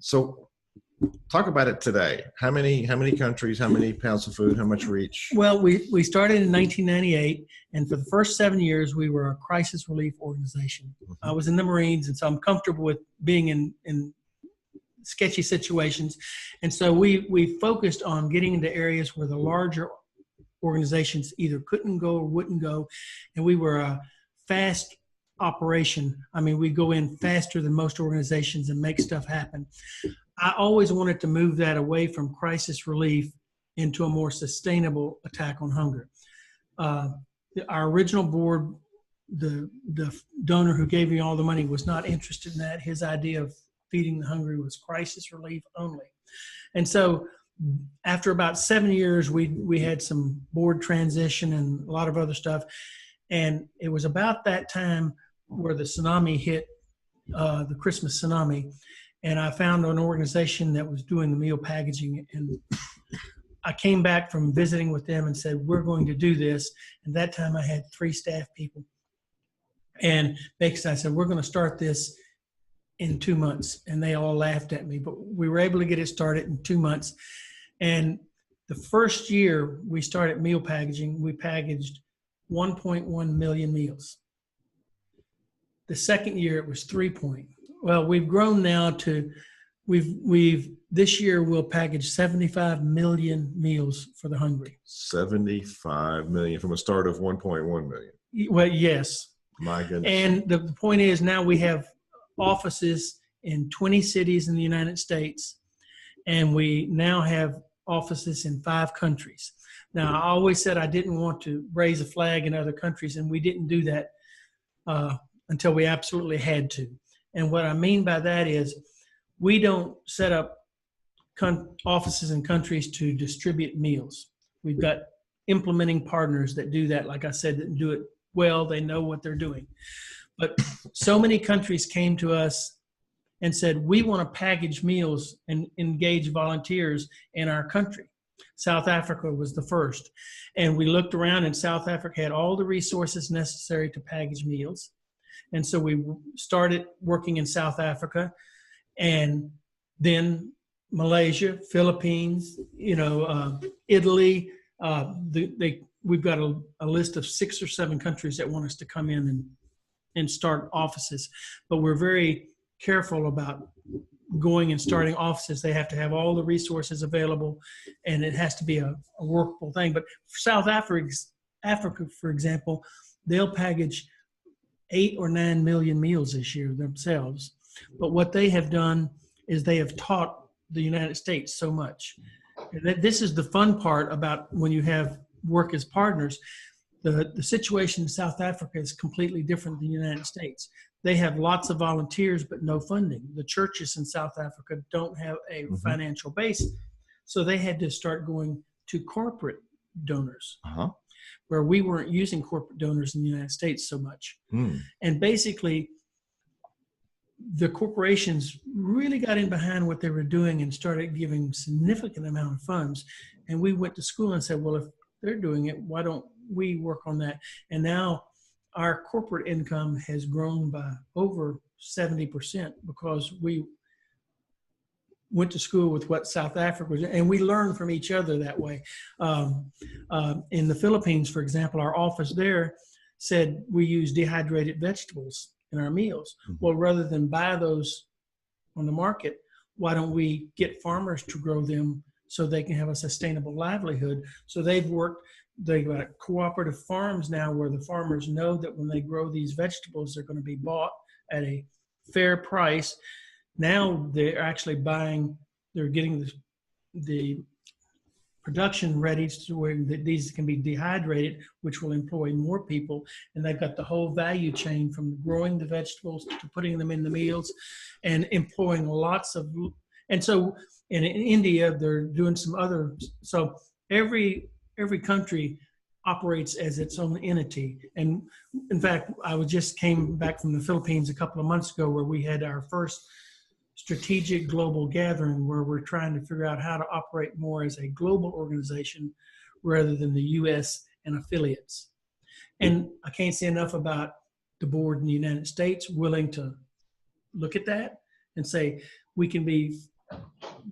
So talk about it today. How many countries, how many pounds of food, how much reach? Well, we started in 1998, and for the first 7 years, we were a crisis relief organization. Mm-hmm. I was in the Marines, and so I'm comfortable with being in sketchy situations. And so we focused on getting into areas where the larger organizations either couldn't go or wouldn't go. And we were a fast operation. I mean, we go in faster than most organizations and make stuff happen. I always wanted to move that away from crisis relief into a more sustainable attack on hunger. Our original board, the donor who gave me all the money, was not interested in that. His idea of feeding the hungry was crisis relief only. And so after about 7 years, we had some board transition and a lot of other stuff. And it was about that time where the tsunami hit, the Christmas tsunami. And I found an organization that was doing the meal packaging. And I came back from visiting with them and said, we're going to do this. And that time I had 3 staff people. And basically I said, we're going to start this in 2 months. And they all laughed at me, but we were able to get it started in 2 months. And the first year we started meal packaging, we packaged 1.1 million meals. The second year it was 3 point. Well, we've grown now to, this year we'll package 75 million meals for the hungry. 75 million from a start of 1.1 million. Well, yes. My goodness. And the point is now we have offices in 20 cities in the United States, and we now have offices in 5 countries. Now, I always said I didn't want to raise a flag in other countries, and we didn't do that until we absolutely had to. And what I mean by that is we don't set up offices in countries to distribute meals. We've got implementing partners that do that, like I said, that do it well. They know what they're doing. But so many countries came to us and said, we want to package meals and engage volunteers in our country. South Africa was the first. And we looked around, and South Africa had all the resources necessary to package meals. And so we started working in South Africa, and then Malaysia, Philippines, Italy. We've got a list of 6 or 7 countries that want us to come in and start offices. But we're very careful about going and starting offices. They have to have all the resources available, and it has to be a workable thing. But for South Africa, for example, they'll package 8 or 9 million meals this year themselves. But what they have done is they have taught the United States so much. And this is the fun part about when you have work as partners. The situation in South Africa is completely different than the United States. They have lots of volunteers, but no funding. The churches in South Africa don't have a financial base. So they had to start going to corporate donors, where we weren't using corporate donors in the United States so much. And basically, the corporations really got in behind what they were doing and started giving significant amount of funds. And we went to school and said, well, if they're doing it, why don't we work on that? And now our corporate income has grown by over 70% because we went to school with what South Africa was, and we learned from each other that way. In the Philippines, for example, our office there said we use dehydrated vegetables in our meals. Well, rather than buy those on the market, why don't we get farmers to grow them so they can have a sustainable livelihood? So they've got cooperative farms now where the farmers know that when they grow these vegetables, they're going to be bought at a fair price. Now they're actually they're getting the production ready to where these can be dehydrated, which will employ more people. And they've got the whole value chain from growing the vegetables to putting them in the meals and employing lots of, and so in India, they're doing some other, so every country operates as its own entity. And in fact, just came back from the Philippines a couple of months ago where we had our first strategic global gathering where we're trying to figure out how to operate more as a global organization rather than the U.S. and affiliates. And I can't say enough about the board in the United States willing to look at that and say we can be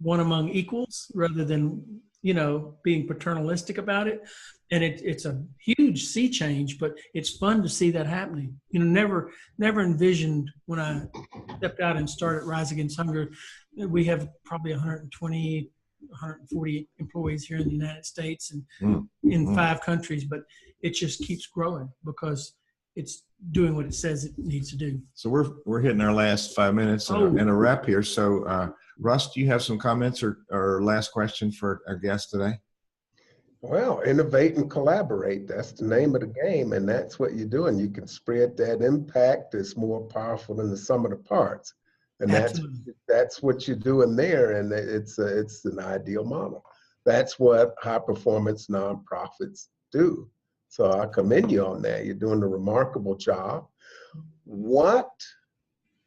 one among equals rather than, being paternalistic about it. And it's a huge sea change, but it's fun to see that happening. Never envisioned when I stepped out and started Rise Against Hunger. We have probably 120, 140 employees here in the United States and in 5 countries, but it just keeps growing because it's doing what it says it needs to do. So we're hitting our last 5 minutes and a wrap here. So Russ, do you have some comments or last question for our guest today? Well, innovate and collaborate. That's the name of the game, and that's what you're doing. You can spread that impact. It's more powerful than the sum of the parts, and that's what you're doing there. And it's an ideal model. That's what high performance nonprofits do. So I commend you on that. You're doing a remarkable job. What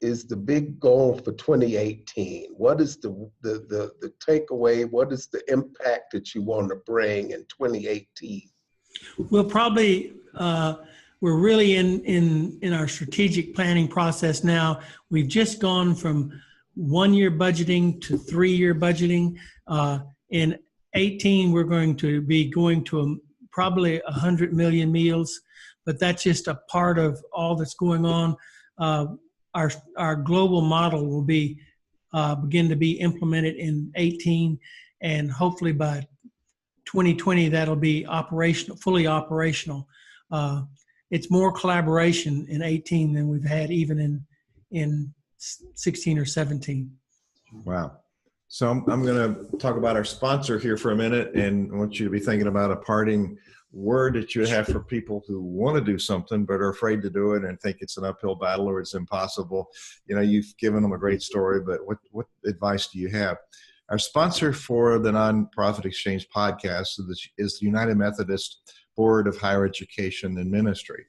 is the big goal for 2018? What is the takeaway? What is the impact that you want to bring in 2018? We'll probably we're really in our strategic planning process now. We've just gone from 1 year budgeting to 3 year budgeting. In 18, we're going to be going to probably 100 million meals, but that's just a part of all that's going on. Our global model will be begin to be implemented in 18, and hopefully by 2020 that'll be operational, fully operational. It's more collaboration in 18 than we've had even in 16 or 17. Wow. So I'm going to talk about our sponsor here for a minute, and I want you to be thinking about a parting word that you have for people who want to do something but are afraid to do it and think it's an uphill battle or it's impossible. You know, you've given them a great story, but what advice do you have? Our sponsor for the Nonprofit Exchange podcast is the United Methodist Board of Higher Education and Ministry.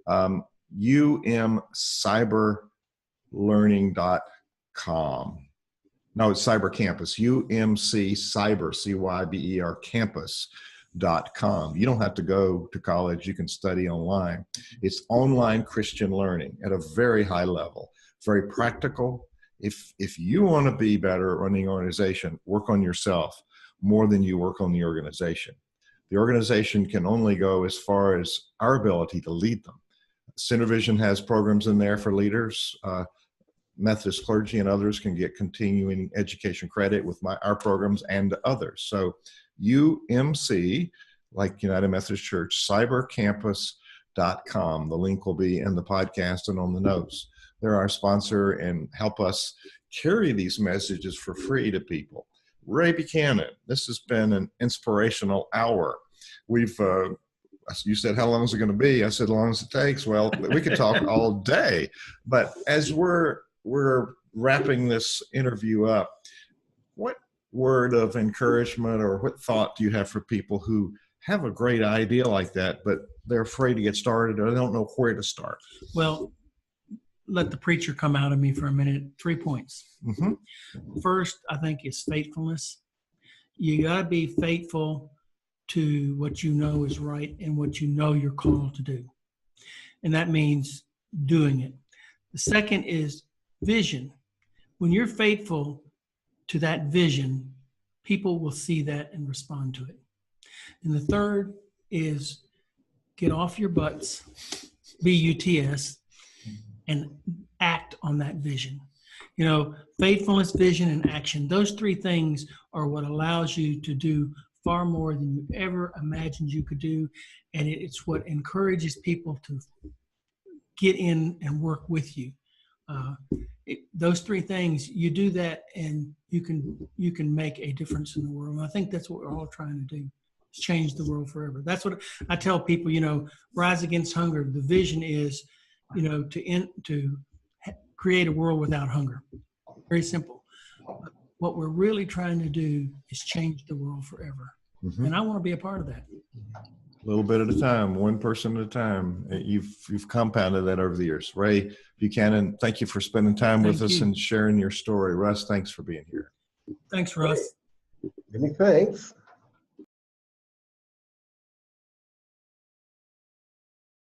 umcyberlearning.com. No, it's Cyber Campus, UMC Cyber, CYBER Campus.com. You don't have to go to college. You can study online. It's online Christian learning at a very high level, very practical. If you want to be better at running an organization, work on yourself more than you work on the organization. The organization can only go as far as our ability to lead them. Center Vision has programs in there for leaders. Methodist clergy and others can get continuing education credit with our programs and others. So UMC, like United Methodist Church, cybercampus.com. The link will be in the podcast and on the notes. They're our sponsor and help us carry these messages for free to people. Ray Buchanan, this has been an inspirational hour. You said, how long is it going to be? I said, as long as it takes. Well, we could talk all day. But as we're wrapping this interview up, what word of encouragement or what thought do you have for people who have a great idea like that, but they're afraid to get started or they don't know where to start? Well, let the preacher come out of me for a minute. 3 points. Mm-hmm. First, I think, is faithfulness. You got to be faithful to what you know is right and what you know you're called to do. And that means doing it. The second is vision. When you're faithful to that vision, people will see that and respond to it. And the third is get off your butts, BUTS, and act on that vision. You know, faithfulness, vision, and action. Those three things are what allows you to do far more than you ever imagined you could do. And it's what encourages people to get in and work with you. Those three things, you do that and you can make a difference in the world. And I think that's what we're all trying to do, is change the world forever. That's what I tell people, you know, Rise Against Hunger. The vision is, you know, to create a world without hunger. Very simple. But what we're really trying to do is change the world forever. Mm-hmm. And I want to be a part of that. A little bit at a time, one person at a time. You've compounded that over the years. Ray Buchanan, thank you for spending time with us and sharing your story. Russ, thanks for being here. Thanks, Russ. Many thanks.